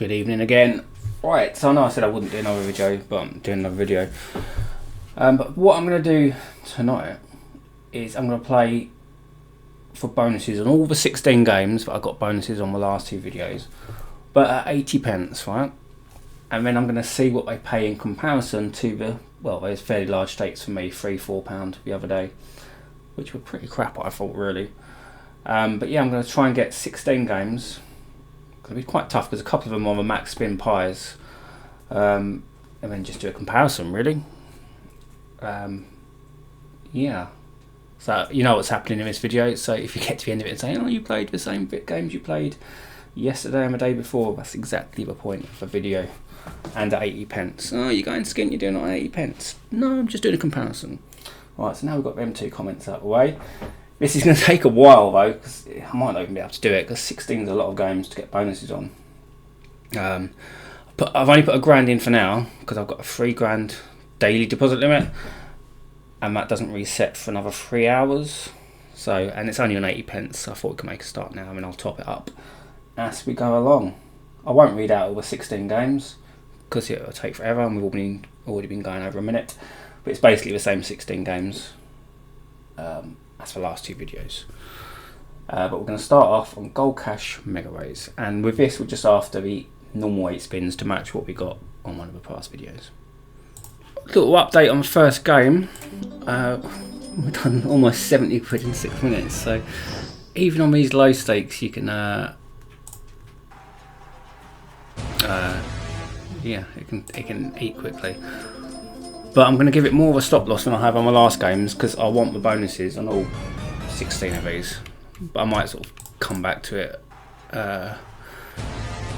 Good evening again. Right, so I know I said I wouldn't do another video, but I'm doing another video. But what I'm going to do tonight is I'm going to play for bonuses on all the 16 games that I got bonuses on the last two videos, but at 80 pence, right? And then I'm going to see what they pay in comparison to the, well, there's fairly large stakes for me, £3-4 the other day, which were pretty crap, I thought, really. But yeah, I'm going to try and get 16 games. It's going to be quite tough because a couple of them are the max spin pies, and then just do a comparison, really. Yeah, so you know what's happening in this video. So if you get to the end of it and say, oh, you played the same games you played yesterday and the day before, that's exactly the point of the video. And at 80 pence, oh, you're going skint, you're doing it at 80 pence. No, I'm just doing a comparison. Alright, so now we've got them two comments out of the way. This is going to take a while though, because I might not even be able to do it, because 16 is a lot of games to get bonuses on. I've only put £1 in for now, because I've got a £3 daily deposit limit, and that doesn't reset for another 3 hours. So, and it's only on 80 pence, so I thought we could make a start now, and I'll top it up as we go along. I won't read out all the 16 games, because it'll take forever, and we've already been going over a minute. But it's basically the same 16 games as the last two videos. But we're going to start off on Gold Cash Mega Raise, and with this we're just after the normal 8 spins to match what we got on one of the past videos. Little update on the first game. We've done almost 70 quid in 6 minutes, so even on these low stakes you can yeah, it can eat quickly. But I'm going to give it more of a stop loss than I have on my last games, because I want the bonuses on all 16 of these. But I might sort of come back to it. Yeah,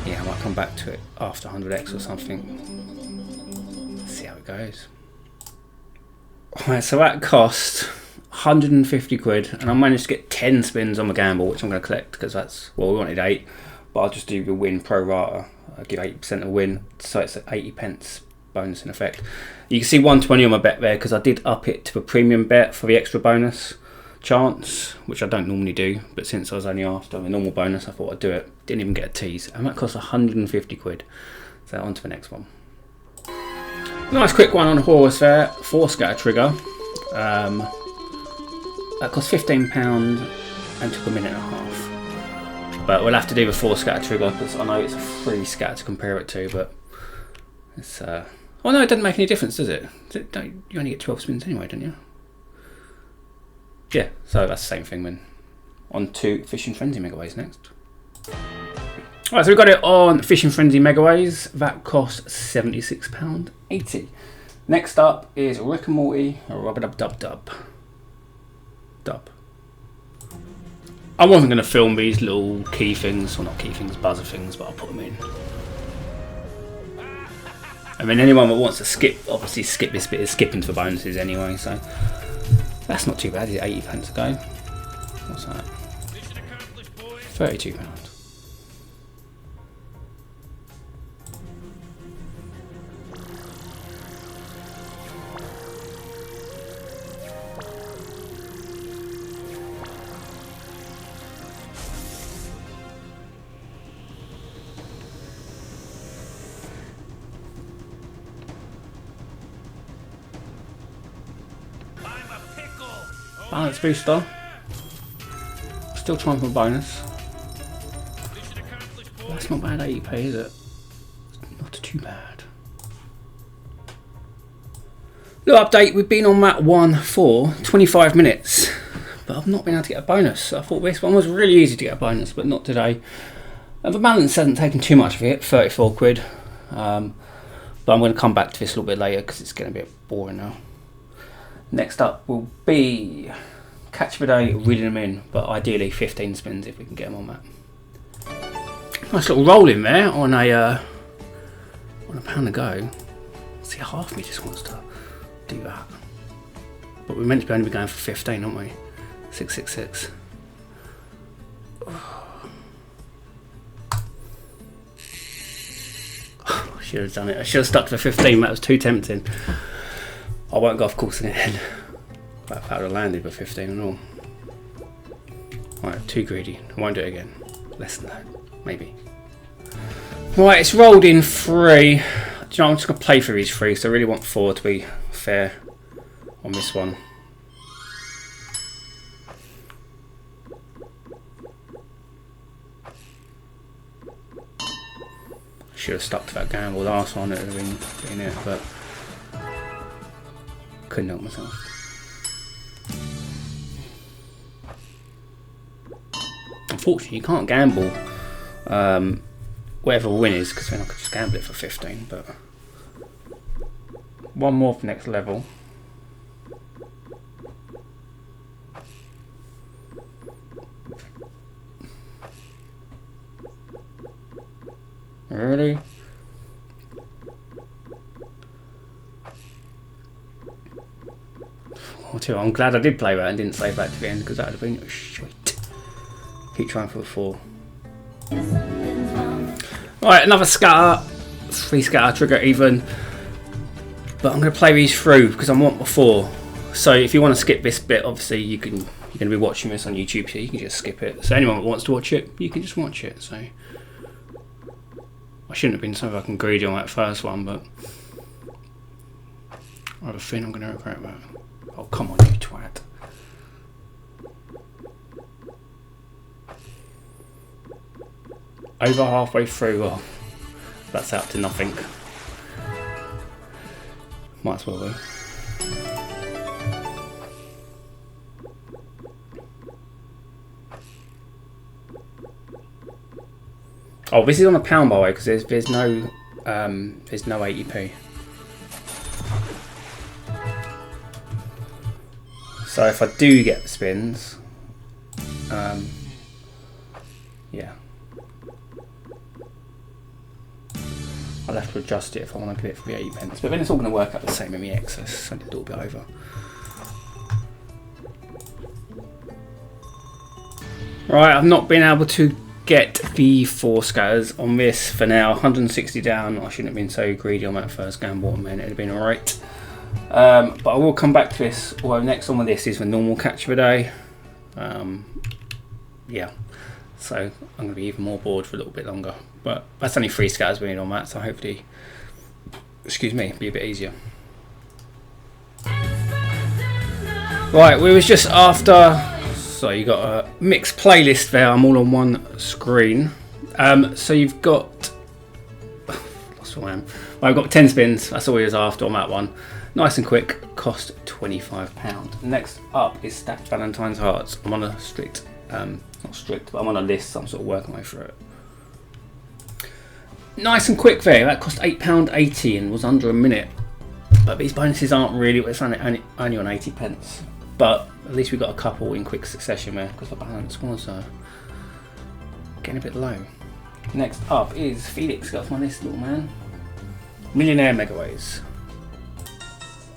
I might come back to it after 100x or something. See how it goes. Alright, so that cost 150 quid, and I managed to get 10 spins on the gamble, which I'm going to collect because that's, well, we wanted 8, but I'll just do the win pro rata. I'll give 80% a win, so it's at 80 pence bonus in effect. You can see 120 on my bet there because I did up it to a premium bet for the extra bonus chance, which I don't normally do, but since I was only after a normal bonus I thought I'd do it. Didn't even get a tease, and that cost 150 quid. So on to the next one. Nice quick one on horse there, 4 scatter trigger. That cost £15 and took a minute and a half. But we'll have to do the 4 scatter trigger because I know it's a free scatter to compare it to, but it's oh no, it doesn't make any difference, does it? You only get 12 spins anyway, don't you? Yeah, so that's the same thing then. On to Fishing Frenzy Megaways next. Alright, so we've got it on Fishing Frenzy Megaways. That cost £76.80. Next up is Rick and Morty Rub-a-dub-dub-dub. I wasn't going to film these little key things, well not key things, buzzer things, but I'll put them in. I mean, anyone that wants to skip, obviously skip this bit is skipping for bonuses anyway, so that's not too bad. It's 80 pence a go. What's that? £32. Balance booster. Still trying for a bonus. That's not bad 80p, is it? Not too bad. Little update, we've been on map 1 for 25 minutes, but I've not been able to get a bonus. So I thought this one was really easy to get a bonus, but not today. And the balance hasn't taken too much of it, 34 quid. But I'm going to come back to this a little bit later because it's getting a bit boring now. Next up will be Catch of the Day, reeling them in, but ideally 15 spins if we can get them on that. Nice little roll in there on a pound a go. See, half of me just wants to do that. But we're meant to be only going for 15, aren't we? 666. I should have done it. I should have stuck for 15. That was too tempting. I won't go off course again. That would have landed with 15 and all. Right, too greedy. I won't do it again. Less than that, maybe. Right, it's rolled in 3. Do you know, I'm just going to play through these 3, so I really want 4 to be fair on this one. Should have stuck to that gamble last one, it would have been it, but couldn't help myself. Unfortunately, you can't gamble whatever win is, because then I could just gamble it for 15, but one more for next level. Really? I'm glad I did play that and didn't save that to the end, because that would have been shit. Keep trying for a 4. Right, another scatter. 3 scatter, trigger even. But I'm going to play these through because I want a 4. So if you want to skip this bit, obviously you're going to be watching this on YouTube, so you can just skip it. So anyone that wants to watch it, you can just watch it. So I shouldn't have been so fucking greedy on that first one, but I have a feeling I'm going to regret that. Oh, come on, you twat. Over halfway through, well, that's out to nothing. Might as well be. Oh, this is on a pound by the way, because there's no 80p. So if I do get the spins, yeah, I'll have to adjust it if I want to get it for the 80 pence. But then it's all going to work out the same in the excess, so it's a little bit over. Right, I've not been able to get the 4 scatters on this for now. 160 down. I shouldn't have been so greedy on that first gamble, man. It'd have been alright. But I will come back to this. Although next on with this is the normal catch of the day. Yeah, so I'm going to be even more bored for a little bit longer. But that's only 3 scatters winning on that, so hopefully, excuse me, be a bit easier. Right, we was just after. So you got a mixed playlist there. I'm all on one screen. So you've got. Lost where I am. Well, I've got 10 spins. That's all he was after on that one. Nice and quick. Cost £25. Next up is Stacked Valentine's Hearts. I'm on a strict, not strict, but I'm on a list. So I'm sort of working my way through it. Nice and quick there. That cost £8.80 and was under a minute. But these bonuses aren't really. It's only on 80 pence. But at least we got a couple in quick succession there, because the balance was getting a bit low. Next up is Felix. Got my list, little man. Millionaire Megaways.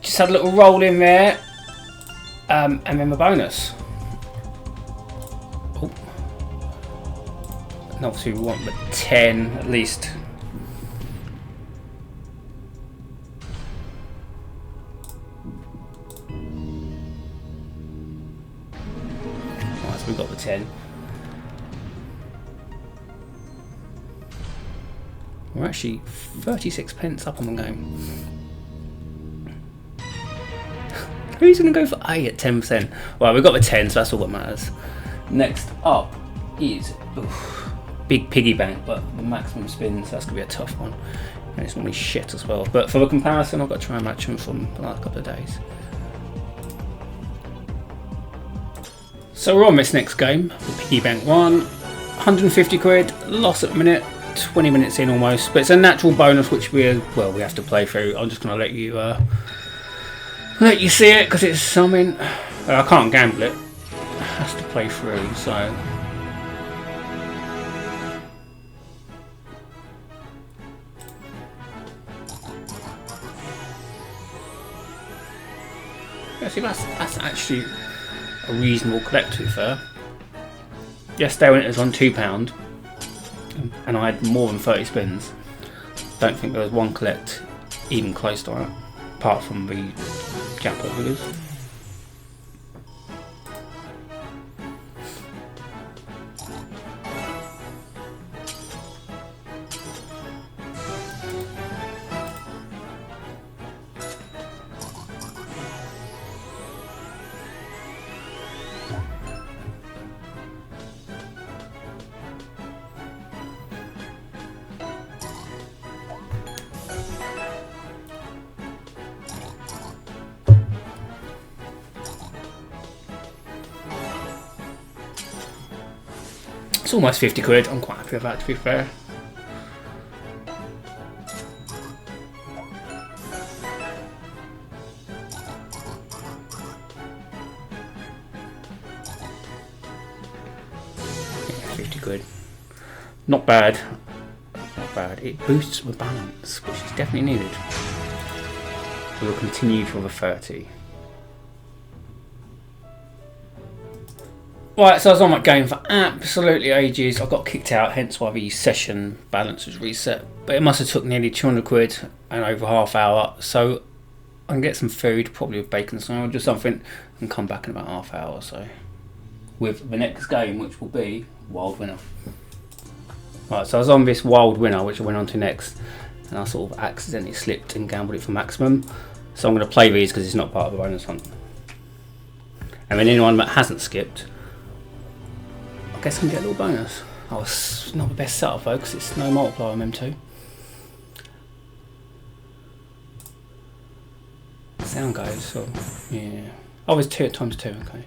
Just had a little roll in there, and then the bonus. Oh. And obviously we want the 10 at least. We've got the 10. We're actually 36 pence up on the game. Who's going to go for A at 10%? Well, we've got the 10, so that's all that matters. Next up is big piggy bank, but the maximum spins, that's going to be a tough one. And it's normally shit as well. But for the comparison, I've got to try and match them from the last couple of days. So we're on this next game, the piggy bank one, 150 quid, loss at the minute, 20 minutes in almost, but it's a natural bonus which we have to play through. I'm just going to let you see it because it's something. I can't gamble it, has to play through. So yeah, see, that's actually a reasonable collect, to be fair. Yesterday when it was on £2 and I had more than 30 spins, don't think there was one collect even close to that, apart from the jackpot figures. It's almost 50 quid. I'm quite happy with that, to be fair. Yeah, 50 quid. Not bad. Not bad. It boosts the balance, which is definitely needed. We will continue for the 30. Right, so I was on that game for absolutely ages. I got kicked out, hence why the session balance was reset. But it must have took nearly 200 quid and over half hour. So I can get some food, probably with bacon sandwich or something, and come back in about half hour or so. With the next game, which will be Wild Winner. Right, so I was on this Wild Winner, which I went on to next. And I sort of accidentally slipped and gambled it for maximum. So I'm going to play these because it's not part of the bonus hunt. And then anyone that hasn't skipped, I guess I can get a little bonus. Oh, it's not the best setup though, because it's no multiplier on M2. Sound goes, so yeah. Oh, it's 2 times 2, okay.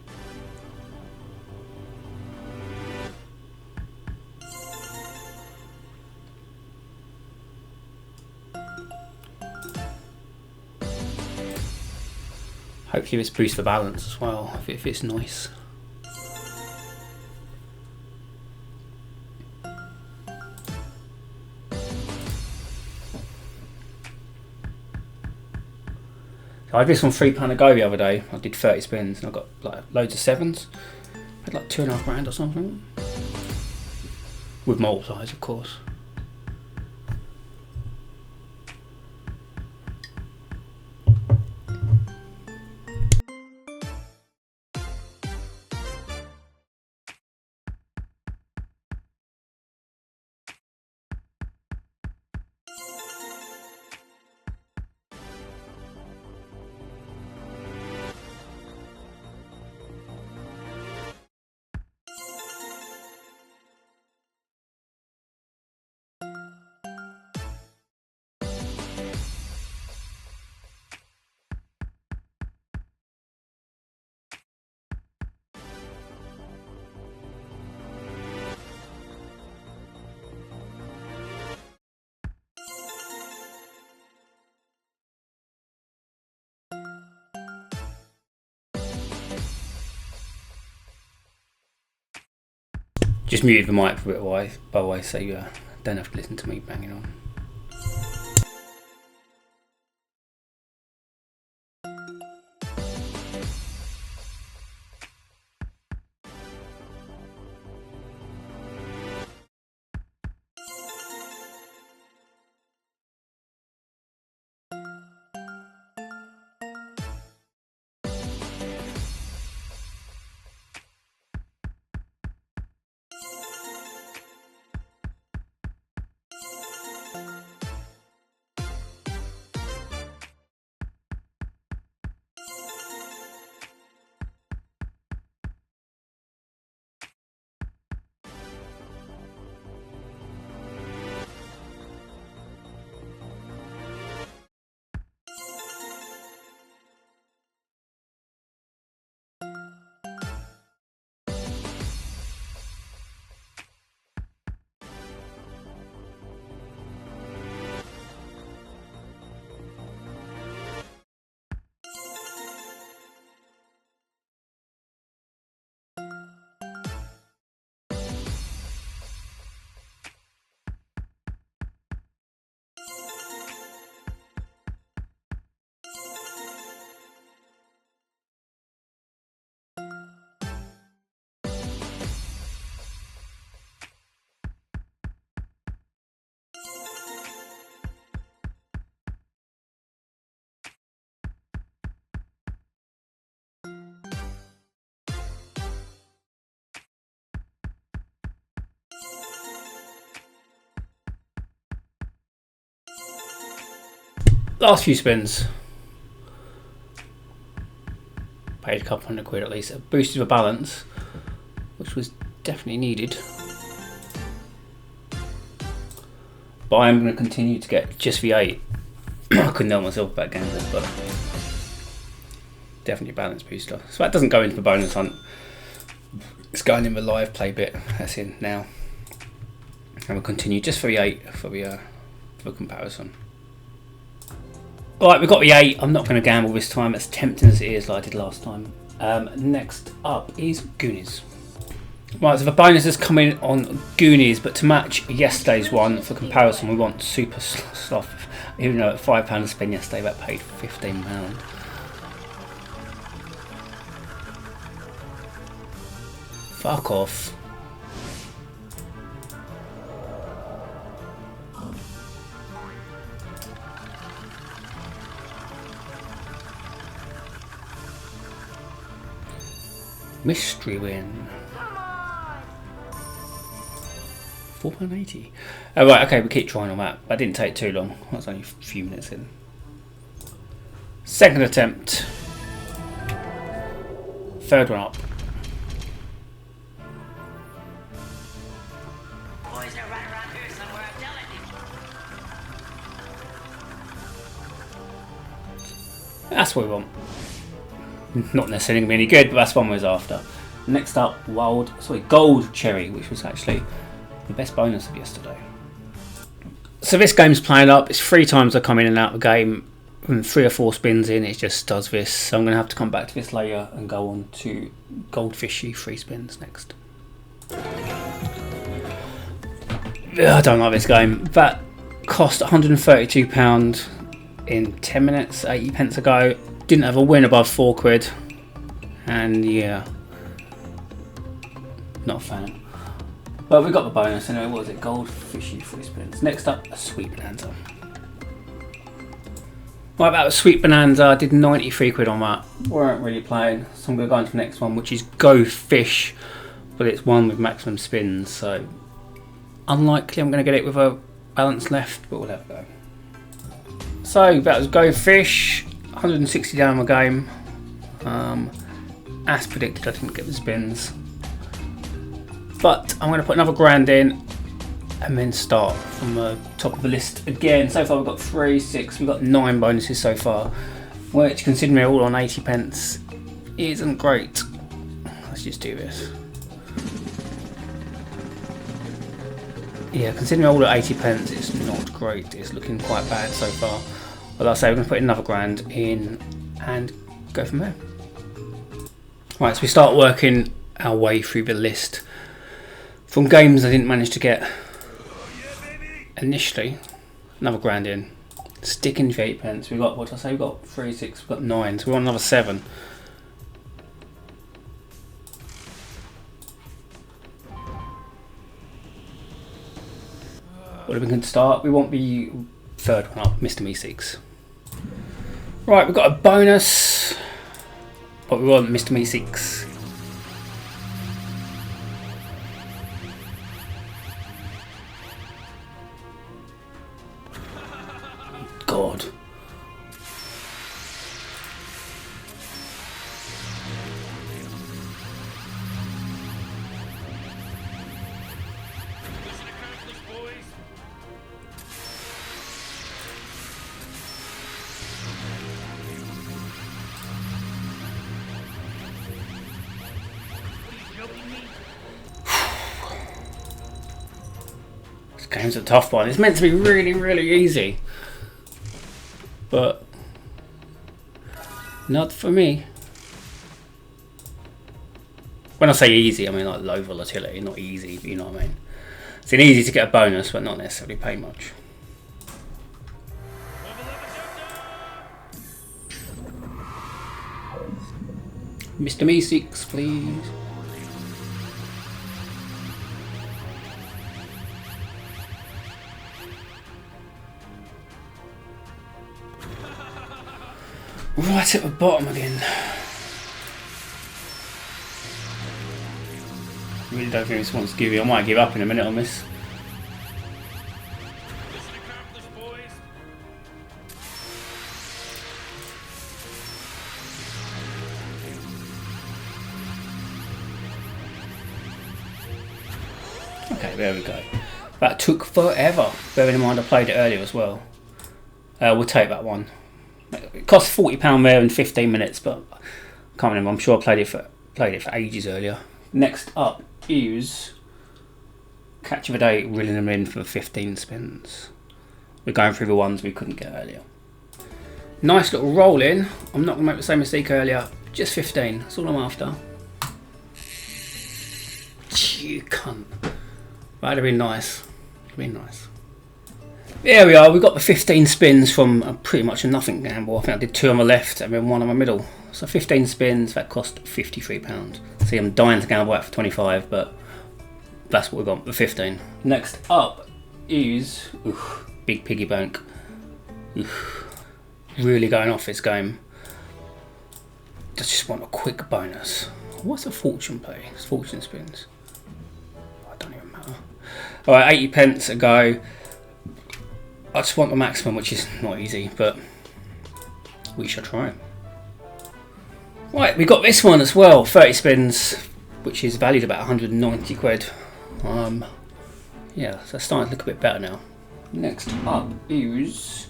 Hopefully this boosts the balance as well, if it's nice. I had this on £3 a go the other day. I did 30 spins and I got like loads of sevens. I had like 2.5 grand or something. With multipliers, of course. Just muted the mic for a bit while, by the way, so you don't have to listen to me banging on. Last few spins. Paid a couple £100 at least. It boosted the balance, which was definitely needed. But I am going to continue to get just the 8. I couldn't know myself about gambling, but definitely a balance booster. So that doesn't go into the bonus hunt. It's going in the live play bit. That's in now. And we'll continue just for the 8 for comparison. Alright, we've got the 8. I'm not going to gamble this time, as tempting as it is like I did last time. Next up is Goonies. Right, so the bonus is coming on Goonies, but to match yesterday's one for comparison, we want Super Sloth. Even though at £5 to spend yesterday, that paid £15. Fuck off. Mystery win. £4.80. Oh right, okay, we keep trying on that. That didn't take too long. That was only a few minutes in. Second attempt. Third one up. Boys are right around here somewhere, I'm telling you. That's what we want. Not necessarily going to be any good, but that's one we was after. Next up, Gold Cherry, which was actually the best bonus of yesterday. So this game's playing up. It's 3 times I come in and out of the game. And 3 or 4 spins in, it just does this. So I'm going to have to come back to this later and go on to Goldfishy 3 spins next. I don't like this game. That cost £132 in 10 minutes, 80 pence ago. Didn't have a win above £4, and yeah, not a fan. But we got the bonus anyway. What was it? Goldfishy 3 spins. Next up, a Sweet Bonanza. Right, that was Sweet Bonanza. I did 93 quid on that. Weren't really playing, so I'm going to go on to the next one, which is Go Fish, but it's one with maximum spins, so unlikely I'm going to get it with a balance left, but we'll have a go. So that was Go Fish. 160 down my game. As predicted, I didn't get the spins, but I'm going to put another grand in and then start from the top of the list again. So far we've got 3, 6, we've got 9 bonuses so far, which, considering they're all on 80 pence, isn't great. Let's just do this. Yeah, considering all at 80 pence, it's not great. It's looking quite bad so far. But like I say, we're going to put another grand in and go from there. Right, so we start working our way through the list from games I didn't manage to get initially. Another grand in. Sticking for 8 pence. We've got, what did I say? We've got 3, 6, we've got 9. So we want another 7. What are we going to start? We want the third one up, Mr. Meeseeks. Right, we've got a bonus, but we want Mr. Meeseeks. God. This game's a tough one. It's meant to be really, really easy, but not for me. When I say easy, I mean like low volatility, not easy, you know what I mean. It's easy to get a bonus, but not necessarily pay much. Mr. Meeseeks, please. Right at the bottom again. Really don't think this wants to give you. I might give up in a minute on this. Okay, there we go. That took forever. Bearing in mind I played it earlier as well. We'll take that one. It cost £40 there in 15 minutes, but I can't remember. I'm sure I played it for ages earlier. Next up is catch of the day, reeling them in for 15 spins. We're going through the ones we couldn't get earlier. Nice little roll in. I'm not going to make the same mistake earlier. Just 15. That's all I'm after. You cunt. That'd be nice. That'd be nice. There we are. We got the 15 spins from pretty much a nothing gamble. I think I did 2 on the left and then 1 on the middle. So 15 spins. That cost £53. See, I'm dying to gamble out for 25, but that's what we got. The 15. Next up is big piggy bank. Really going off this game. Just want a quick bonus. What's a fortune play? It's fortune spins. Oh, it don't even matter. Alright, 80 pence a go. I just want the maximum, which is not easy, but we shall try. Right, we got this one as well. 30 spins, which is valued about 190 quid. Yeah, so it's starting to look a bit better now. Next up is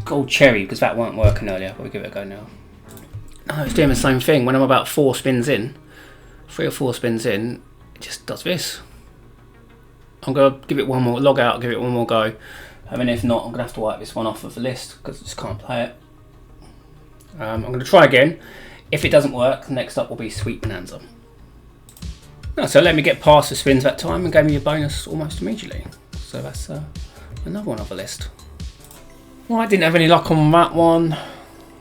gold cherry, because that weren't working earlier, but we'll give it a go now. Oh, it's doing the same thing. When I'm about 4 spins in, 3 or 4 spins in, it just does this. I'm going to give it one more, log out, give it one more go. And then if not, I'm going to have to wipe this one off of the list because I just can't play it. I'm going to try again. If it doesn't work, next up will be Sweet Bonanza. No, so let me get past the spins that time and gave me a bonus almost immediately. So that's another one off the list. Well, I didn't have any luck on that one.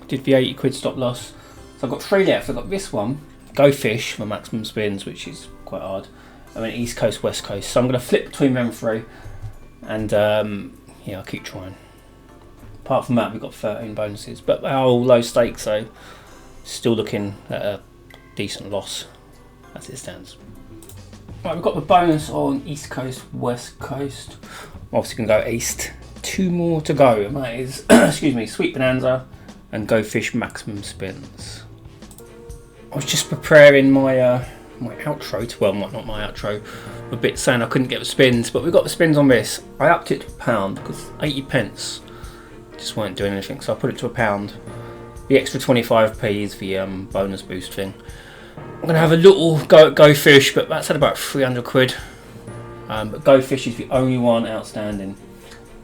Did the 80 quid stop loss. So I've got 3 left. I've got this one, Go Fish for maximum spins, which is quite hard. And then East Coast, West Coast. So I'm going to flip between them 3. And yeah, I'll keep trying. Apart from that, we've got 13 bonuses. But they're all low stakes, so still looking at a decent loss as it stands. Right, we've got the bonus on East Coast, West Coast. Obviously going to go East. 2 more to go, and that is, excuse me, Sweet Bonanza and Go Fish maximum spins. I was just preparing my my outro, well, not my outro, a bit saying I couldn't get the spins, but we got the spins on this. I upped it to £1 because 80 pence just weren't doing anything, so I put it to £1. The extra 25p is the bonus boost thing. I'm going to have a little go at Go Fish, but that's at about 300 quid. But Go Fish is the only one outstanding.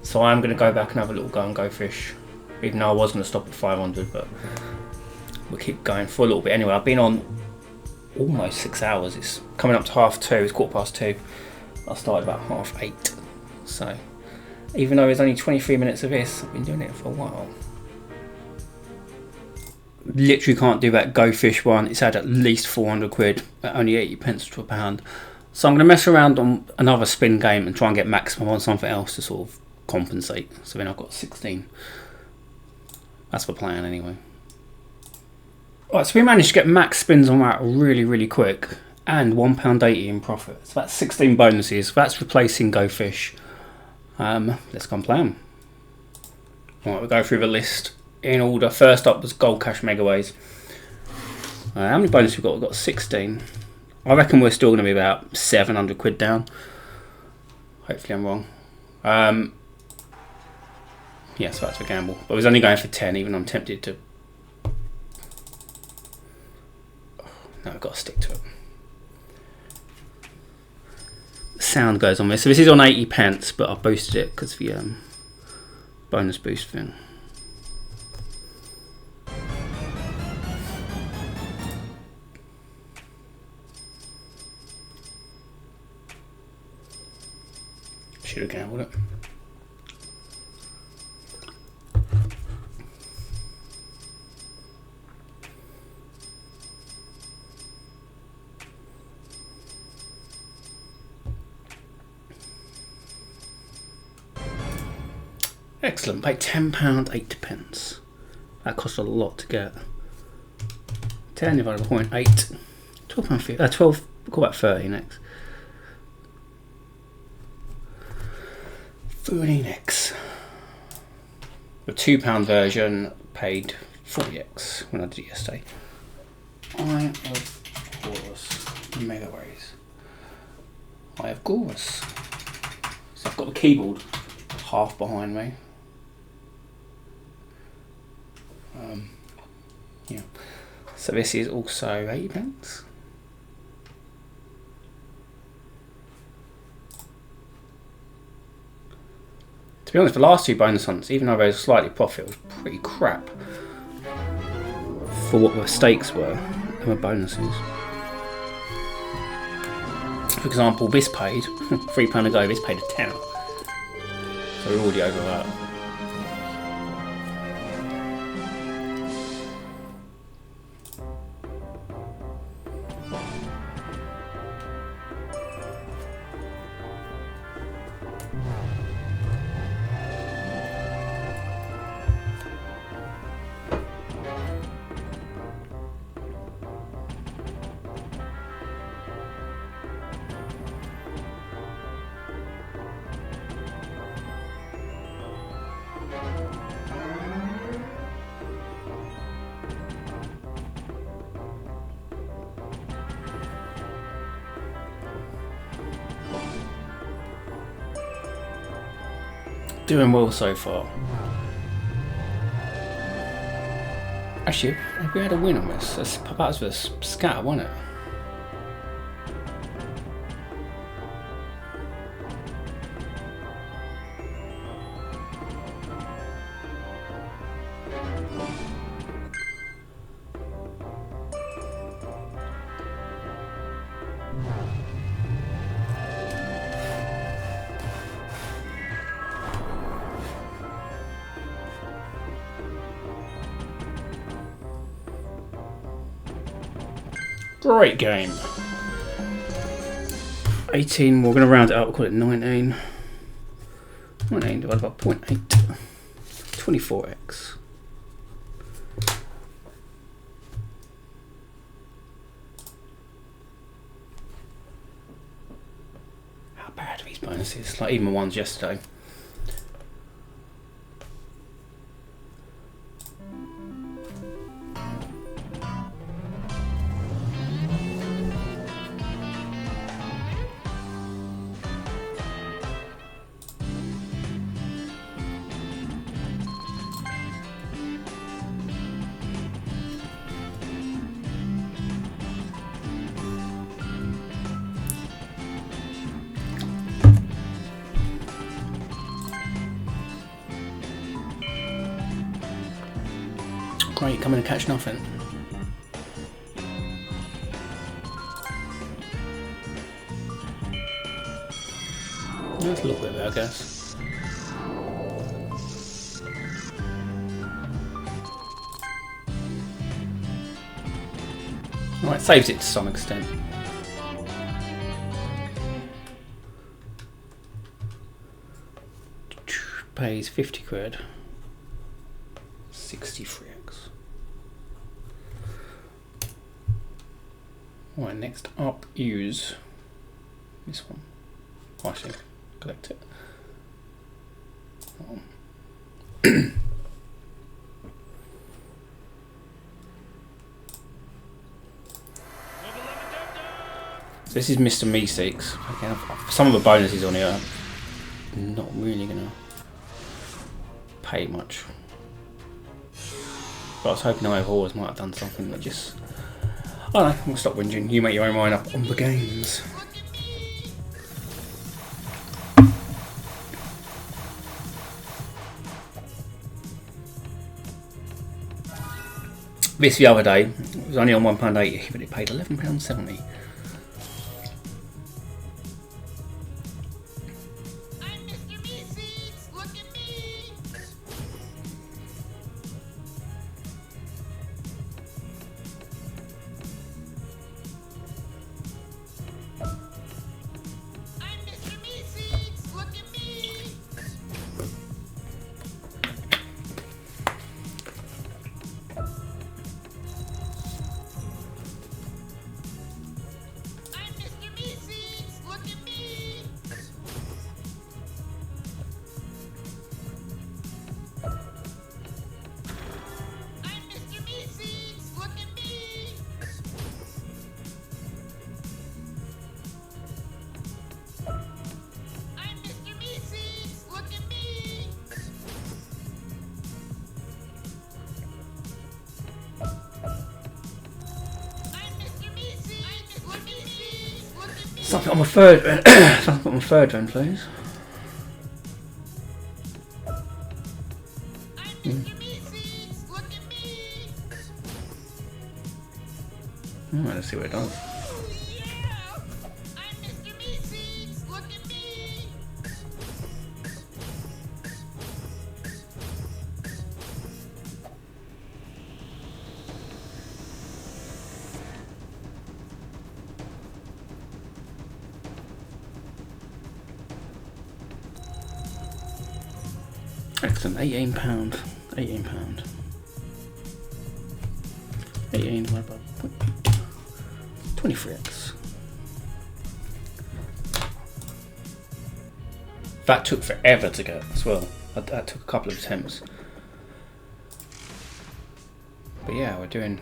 So I'm going to go back and have a little go and Go Fish. Even though I was going to stop at 500, but we'll keep going for a little bit anyway. I've been on almost 6 hours. It's coming up to 2:30, it's 2:15. I started about 8:30. So even though there's only 23 minutes of this, I've been doing it for a while. Literally can't do that Go Fish one. It's had at least 400 quid at only 80 pence to £1. So I'm going to mess around on another spin game and try and get maximum on something else to sort of compensate. So then I've got 16. That's the plan anyway. Right, so we managed to get max spins on that really quick and £1.80 in profit. So that's 16 bonuses. That's replacing Go Fish. Let's go and play them. Right, we'll go through the list in order. First up was Gold Cash Megaways. How many bonuses we've got? We've got 16. I reckon we're still going to be about 700 quid down. Hopefully I'm wrong. Yeah, so that's a gamble. But I was only going for 10, even though I'm tempted to. No, I've got to stick to it. The sound goes on this. So this is on 80 pence, but I boosted it because of the bonus boost thing. Should have gambled it. Excellent, paid £10, 8 pence. That cost a lot to get. 10 divided by 0.8. £12.50. 12, we'll call that 30 next. 30x. The £2 version paid 40x when I did it yesterday. I of course Megaways. I have Gorus. So I've got the keyboard half behind me. Yeah. So this is also 80 pence. To be honest, the last 2 bonus hunts, even though they were slightly profit, was pretty crap for what the stakes were and the bonuses. For example, this paid £3 a go, this paid a tenner. So we're already over that. Doing well so far. Actually, have we had a win on this? That was the scatter, wasn't it? Great game. 18, we're going to round it up, we'll call it 19. 19 divided by 0.8. 24x. How bad are these bonuses? Like even the ones yesterday. Great, come in and catch nothing. That's a little bit better, I guess. Alright, saves it to some extent. Pays 50 quid. 63x. Right, next up, use this one. Actually, collect it. So this is Mr. Meeseeks. Again, some of the bonuses on here are not really gonna pay much. But I was hoping I always might have done something that just... I don't know, I'm gonna stop whinging. You make your own mind up on the games. This the other day, it was only on £1.80, but it paid £11.70. Something on my third, something on my third one, please. Let's see what it does. Excellent, £18. £18. 18 divided by 23x. That took forever to get as well. That took a couple of attempts. But yeah, we're doing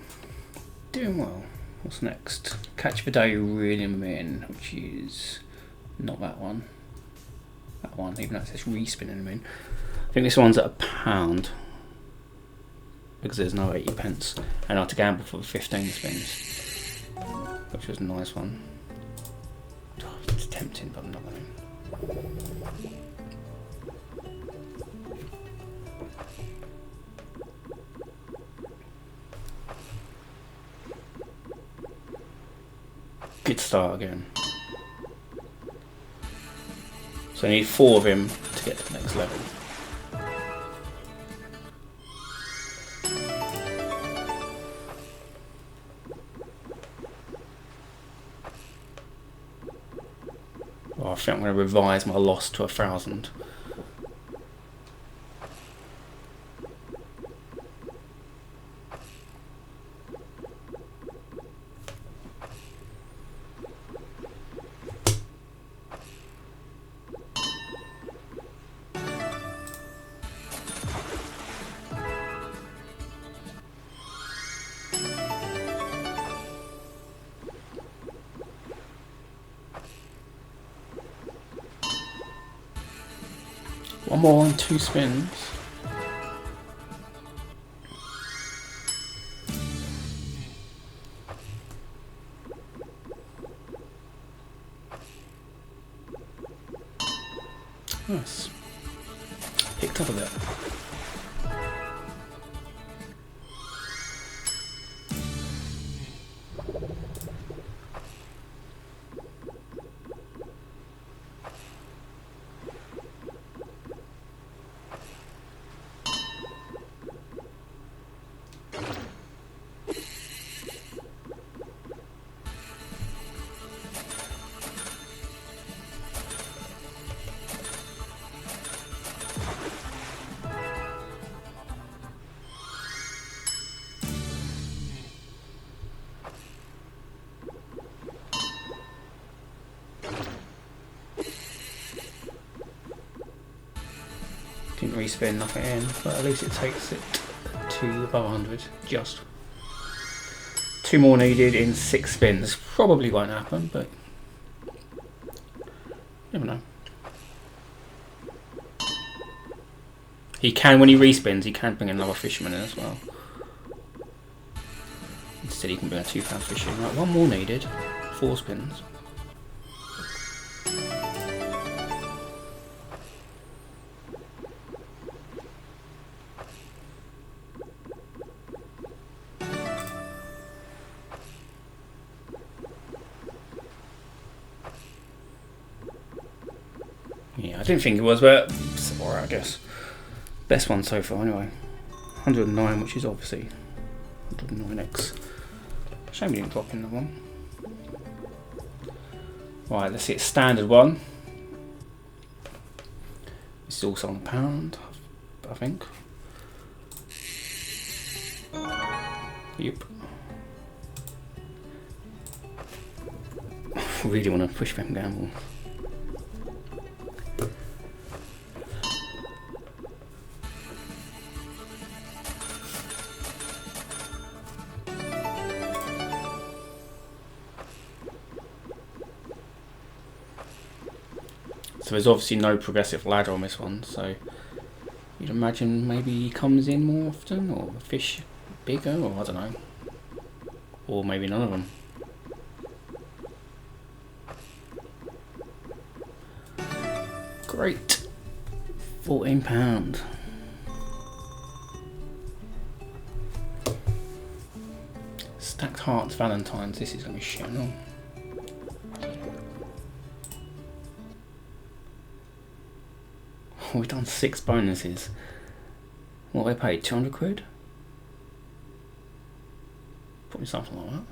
well. What's next? Catch the day, reel him in, which is not that one. That one, even though it says respinning him in. I think this one's at £1 because there's no 80p, and I had to gamble for 15 spins, which was a nice one. Oh, it's tempting, but I'm not going to. Good start again. So I need 4 of him to get to the next level. Oh, I think I'm going to revise my loss to 1,000. One more on 2 spins. Nice. Picked up a bit. Didn't respin, nothing in, but at least it takes it to above 100. Just 2 more needed in 6 spins. Probably won't happen, but never know. He can, when he respins, he can bring another fisherman in as well. Instead, he can bring a £2 fish in. Right, 1 more needed. 4 spins. Yeah, I didn't think it was, but it's alright, I guess. Best one so far, anyway. 109, which is obviously 109x. Shame we didn't drop in that one. Right, let's see it. Standard one. This is also on £1, I think. Yep. I really want to push them gamble. So there's obviously no progressive ladder on this one, so you'd imagine maybe he comes in more often, or the fish bigger, or I don't know. Or maybe none of them. Great. £14. Hearts, Valentine's. This is going to be shit. No. We've done 6 bonuses. What they paid? 200 quid? Probably something like that.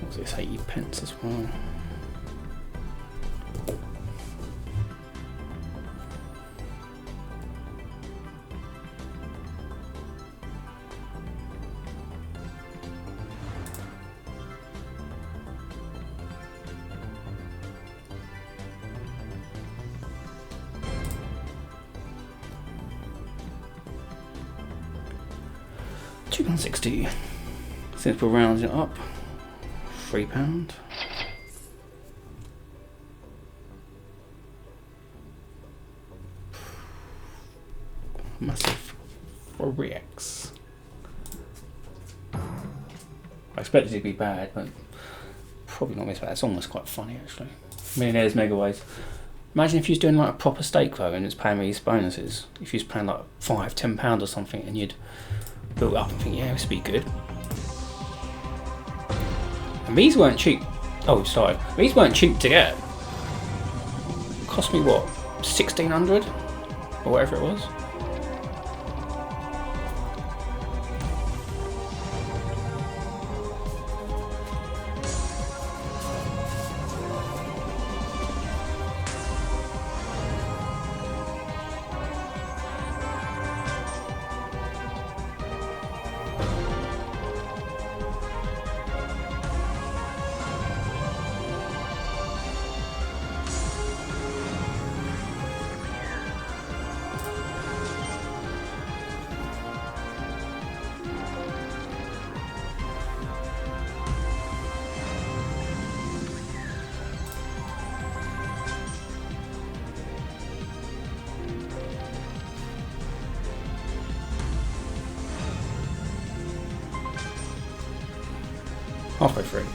What's this? 80 pence as well. £2.60. Since we're rounding it up, £3. Massive 4x. I expected it to be bad, but probably not as bad. It's almost quite funny actually. Millionaires Megaways. Imagine if you was doing like a proper stake though and it's paying me these bonuses. If you was playing like £5, £10 or something and you'd built up and think, yeah, this would be good. And these weren't cheap. Oh, sorry. These weren't cheap to get. Cost me what? 1,600 or whatever it was. Halfway through.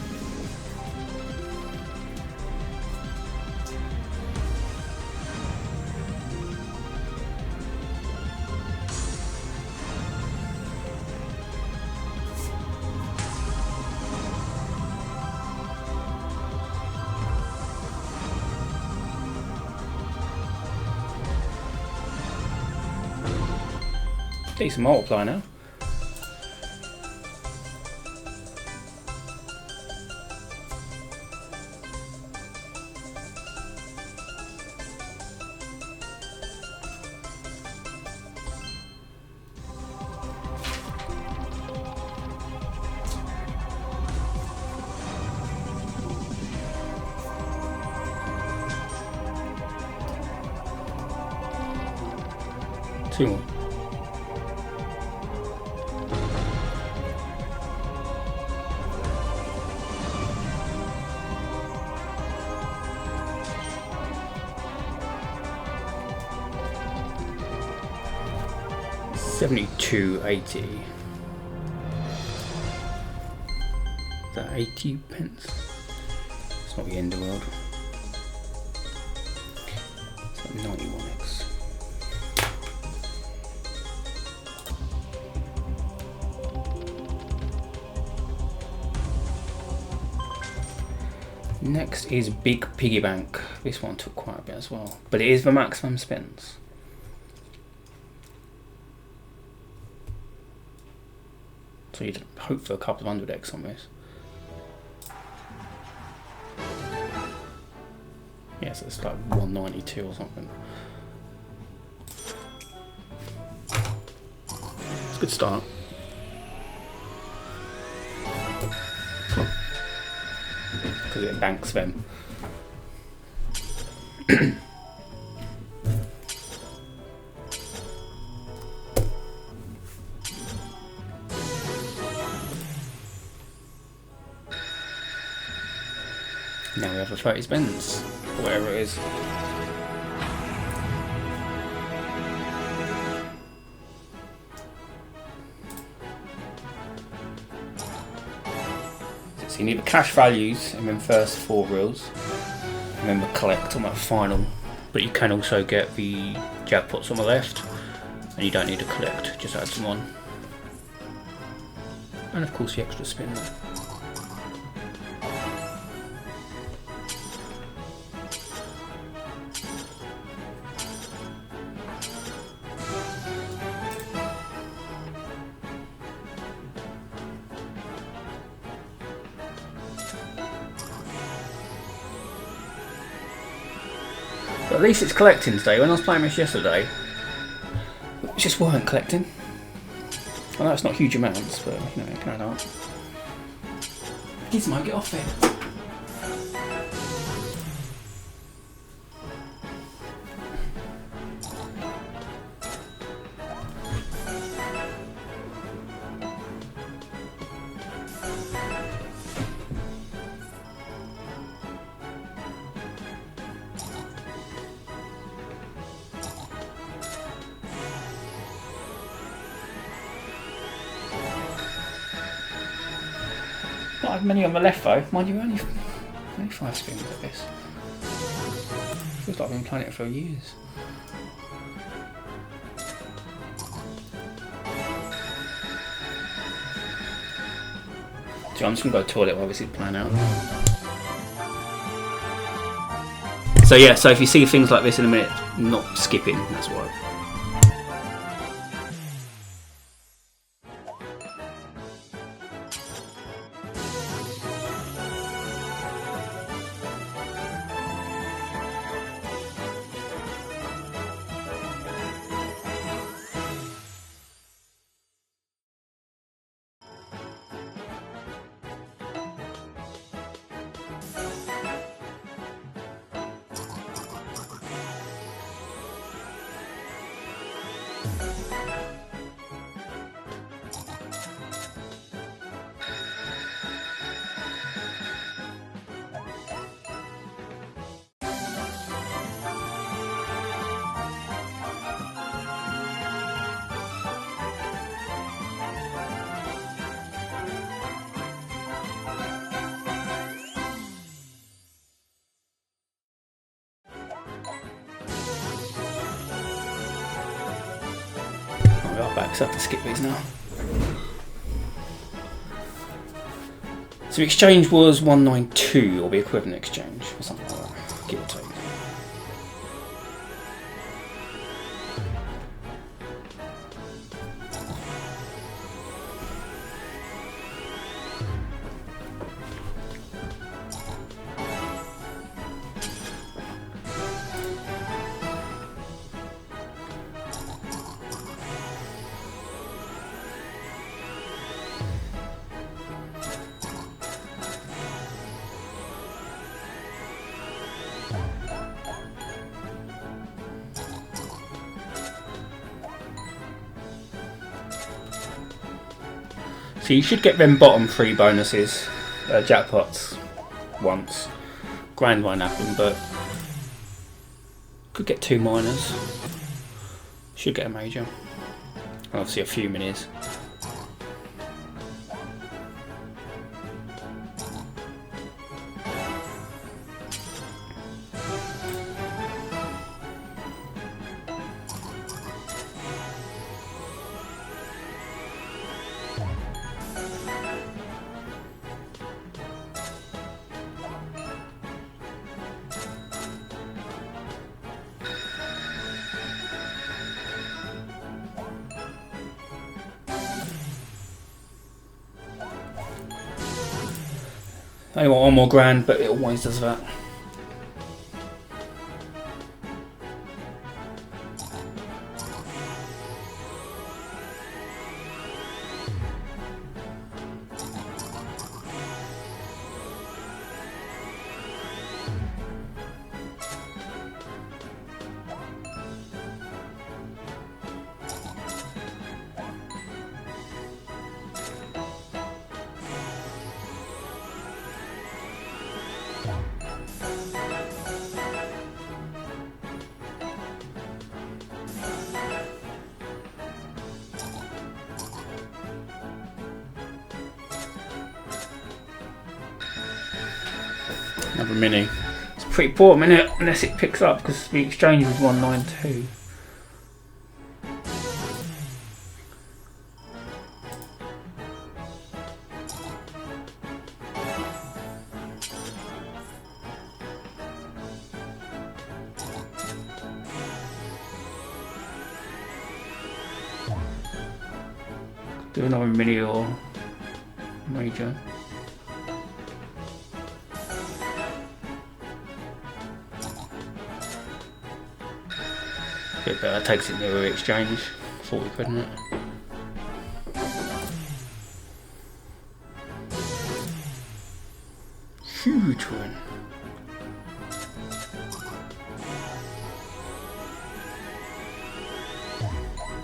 Decent multiplier now. Two more. £72.80. Is that 80 pence? It's not the end of the world. It's like 91x. Next is Big Piggy Bank. This one took quite a bit as well, but it is the maximum spends. So you'd hope for a couple of 100x on this. Yeah, so it's like 192 or something. It's a good start. Because it banks them. Now we have a 30 spends, or whatever it is. So you need the cash values in them first 4 reels, and then the collect on that final. But you can also get the jackpots on the left, and you don't need to collect, just add them on. And of course the extra spin there. But at least it's collecting today. When I was playing this yesterday, it just weren't collecting. I know it's not huge amounts, but you know, it can add up. Gizmo, get off it. Not as many on the left though. Mind you, only 5 spins at this. Feels like I've been playing it for years. So I'm just gonna go to the toilet while this is playing out. So yeah, so if you see things like this in a minute, not skipping, that's why. We are back, so I have to skip these now. So the exchange was 192, or the equivalent exchange, or something like that, give or take. So you should get them bottom 3 bonuses, jackpots, once. Grand won't happen, but could get 2 minors. Should get a major. And obviously a few minis. I want 1 more grand, but it always does that. Another mini. It's pretty poor, minute, unless it picks up because the exchange was 192. Do another mini or major. Bit better, takes it near exchange. 40 quid, isn't it? Huge one.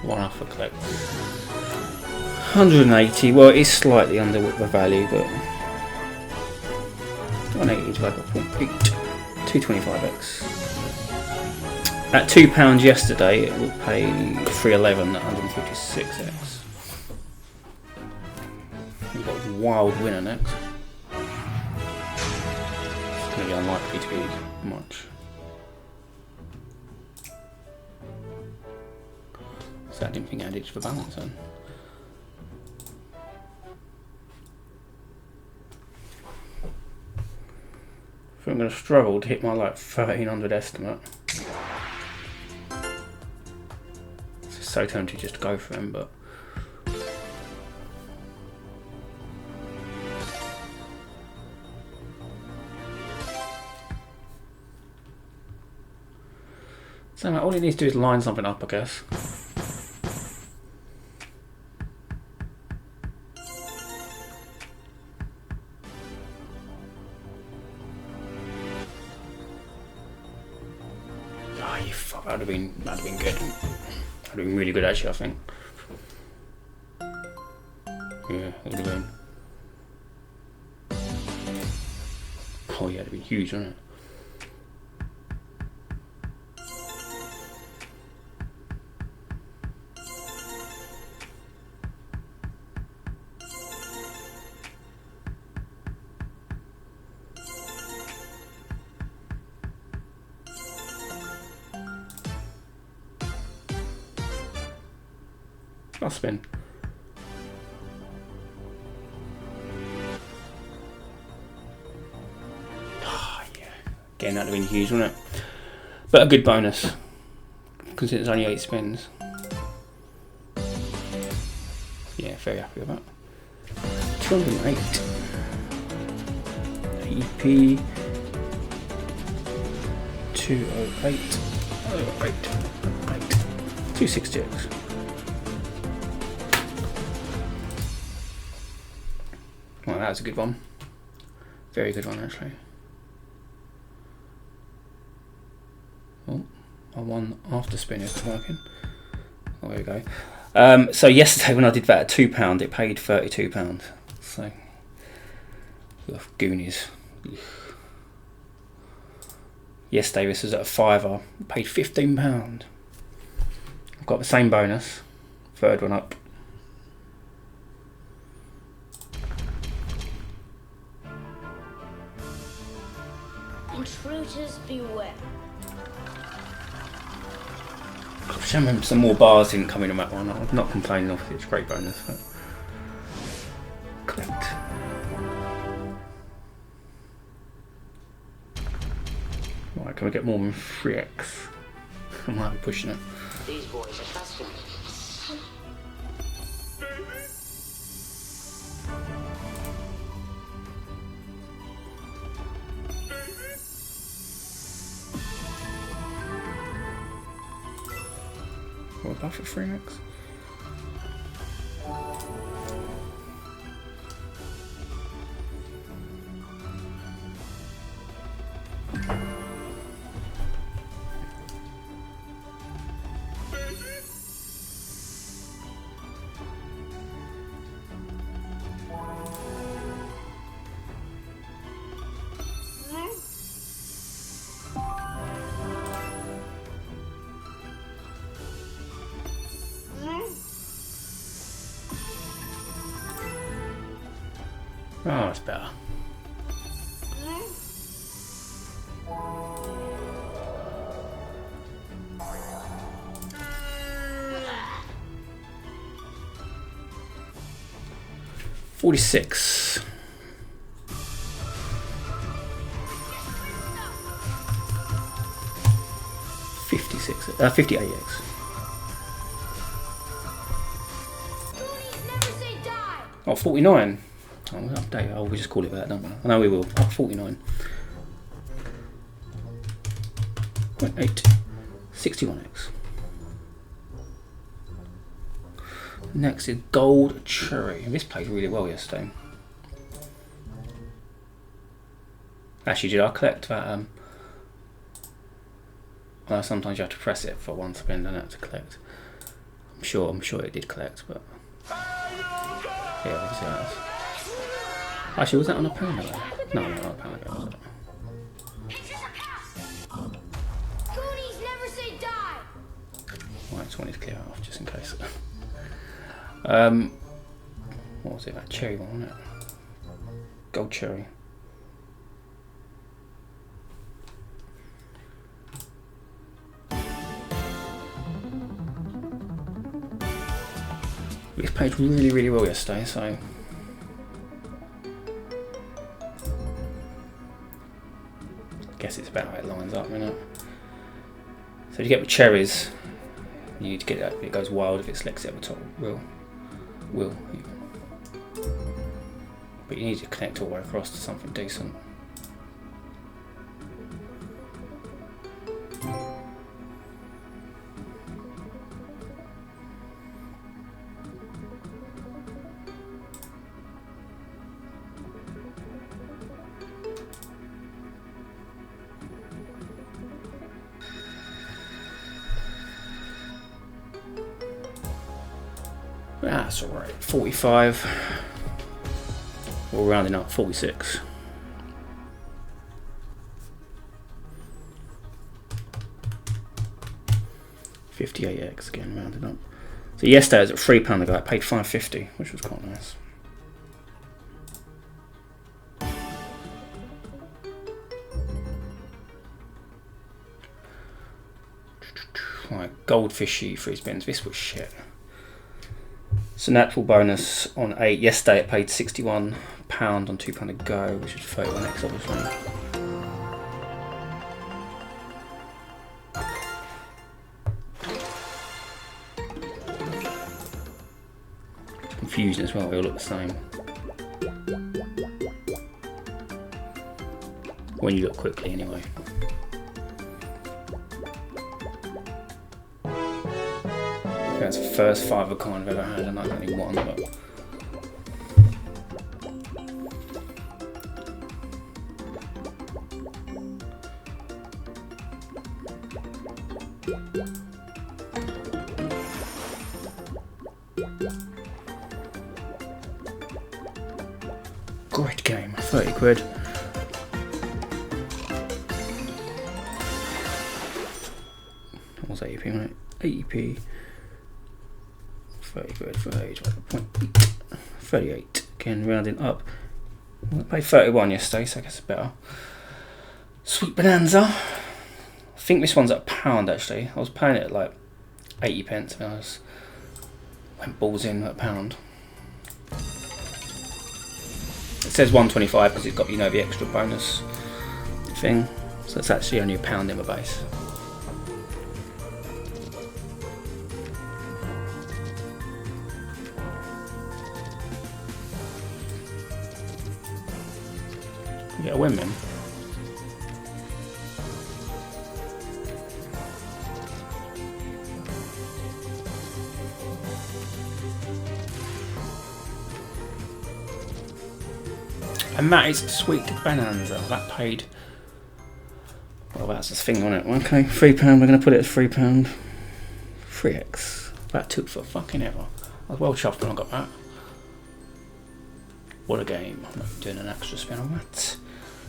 One off a click. 180, well, it is slightly under the value, but 180 divided by 0.8, 225x. At £2 yesterday, it will pay 311 at 156x. We've got a wild winner next. It's going to be unlikely to be much. So I didn't think I had it for balance then. I think I'm going to struggle to hit my like 1300 estimate. It's so tempted just to go for him, but so all he needs to do is line something up, I guess. That'd have been good. That'd have been really good actually, I think. Yeah, it would have been. Oh yeah, it'd have been huge, wouldn't it? I'll spin. Oh, yeah. Again, that'd have been huge, wouldn't it? But a good bonus, because it's only 8 spins. Yeah, very happy with that. 208. EP 208. 260x. Well, that was a good one. Very good one, actually. Oh, I won after spin isn't working. Oh, there we go. So yesterday when I did that at £2, it paid £32. So, ugh, Goonies. Ugh. Yesterday this was at a £5, paid £15. I've got the same bonus, third one up. Intruders beware. Some more bars didn't come in on that one. I'm not complaining, obviously it's a great bonus. But collect. Right, can we get more than 3x? I might be pushing it. These boys are customers. What about for 3x? Oh, it's better. 46. $58X. Oh, 49. Oh, we'll update. Oh, we just call it that, don't we? I know we will. Oh, 49. 0.8. 61X. Next is Gold Cherry. This played really well yesterday. Actually, did I collect that? Well, sometimes you have to press it for one spin, don't have to collect. I'm sure it did collect, but yeah, obviously it has. Actually, was that on a pound ago? No, not a pound ago, was it? Right, just wanted to clear it off just in case. What was it? That cherry one, wasn't it? Gold cherry. This played really, really well yesterday, so I guess it's about how it lines up, isn't it? So if you get with cherries, you need to get that. It goes wild if it selects it at the top. Will even. But you need to connect all the way across to something decent. That's alright. 45. We're rounding up. 46. $58X again, rounded up. So yesterday I was at £3 ago. I paid $5.50, which was quite nice. Right, goldfishy free spins. This was shit. So natural bonus on 8. Yesterday it paid £61 on £2 ago, which is 31X obviously. Confusion as well, they all look the same. When you look quickly anyway. That's the first 5 of a kind I've ever had, and that's only one, but great game. 30 quid. What was 80p, right? 80p. 30 quid for age 1.8. 38. Again, rounding up. I paid 31 yesterday, so I guess it's better. Sweet Bonanza. I think this one's at £1 actually. I was paying it at like 80 pence and I went balls in at £1. It says 125 because it's got, you know, the extra bonus thing. So it's actually only £1 in the base. Get a win, man. And that is Sweet Bonanza. That paid. Well, that's the thing on it. Okay, £3. We're going to put it as £3. 3X. That took for fucking ever. I was well chuffed when I got that. What a game. I'm not doing an extra spin on that.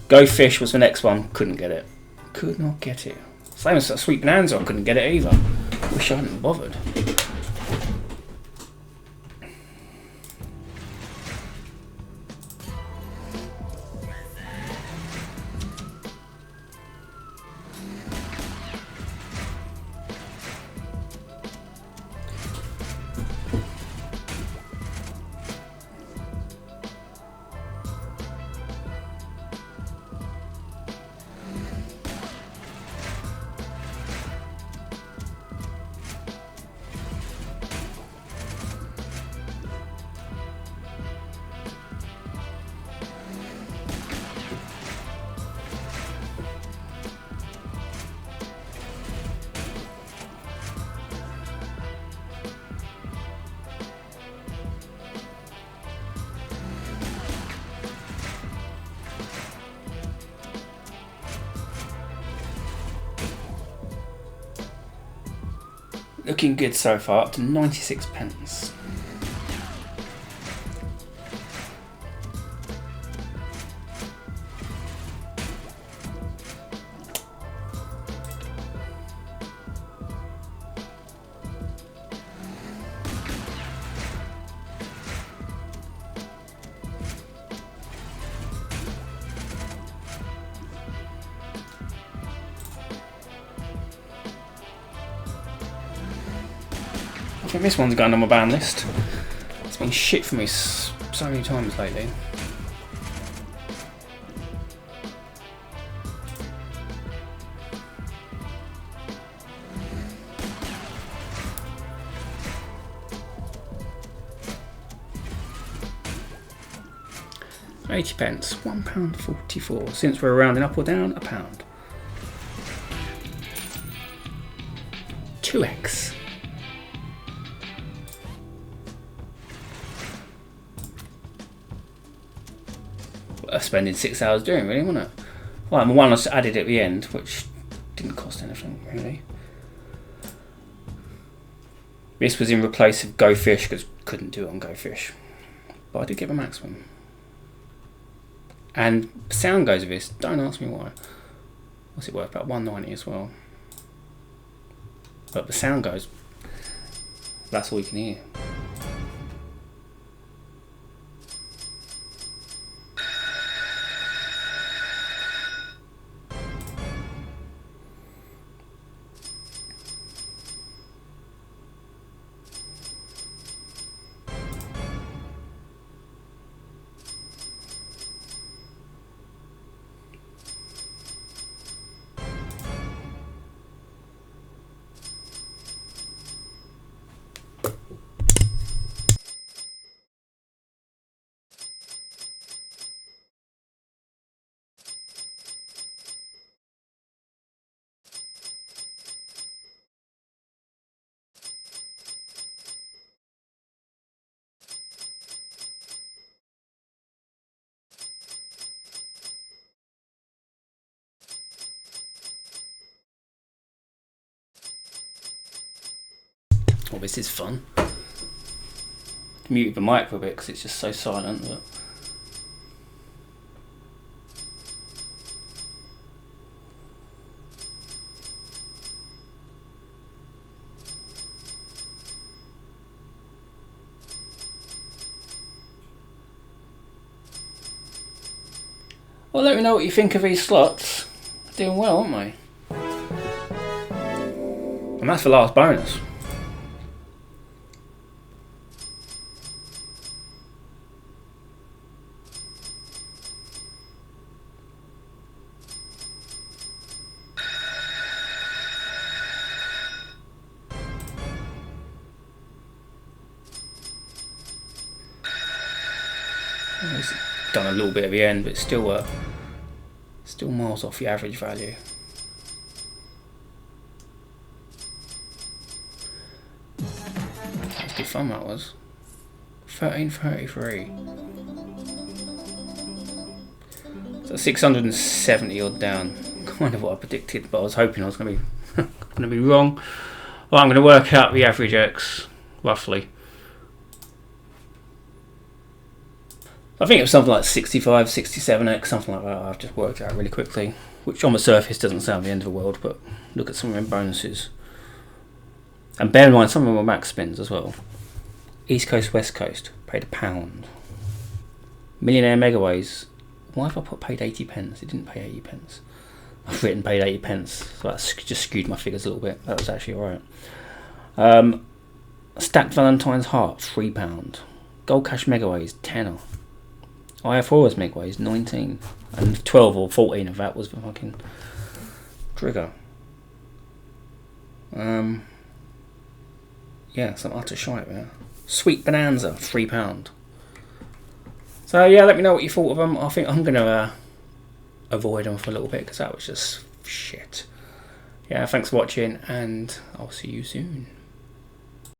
Go Fish was the next one. Couldn't get it. Could not get it. Same as Sweet Bonanza. I couldn't get it either. Wish I hadn't bothered. looking good so far, up to 96 pence. I think this one's going on my ban list. It's been shit for me so many times lately. £80, £1.44. Since we're rounding up or down, £1. 2x. Spending 6 hours doing, really, wasn't it? Well, and the one I added at the end, which didn't cost anything, really. This was in replace of Go Fish, because couldn't do it on Go Fish. But I did get a maximum. And sound goes with this, don't ask me why. What's it worth? About 190 as well. But the sound goes, that's all you can hear. Well, this is fun. Muted the mic for a bit because it's just so silent. But well, let me know what you think of these slots. Doing well, aren't we? And that's the last bonus. It's done a little bit at the end, but still miles off the average value. That was good fun, that was. 13.33. So 670 odd down. Kind of what I predicted, but I was hoping I was going to be wrong. Well, I'm going to work out the average X roughly. I think it was something like 65, 67x, something like that. I've just worked it out really quickly, which on the surface doesn't sound the end of the world, but look at some of them bonuses. And bear in mind, some of them were max spins as well. East Coast, West Coast, paid £1. Millionaire Megaways, why have I paid 80 pence? It didn't pay 80 pence. I've written paid 80 pence, so that's just skewed my figures a little bit. That was actually alright. Stacked Valentine's Heart, £3. Gold Cash Megaways, tenner. IF4's Megways, 19, and 12 or 14 of that was the fucking trigger. Yeah, some utter shite there. Sweet Bonanza, £3. So yeah, let me know what you thought of them. I think I'm gonna avoid them for a little bit because that was just shit. Yeah, thanks for watching, and I'll see you soon.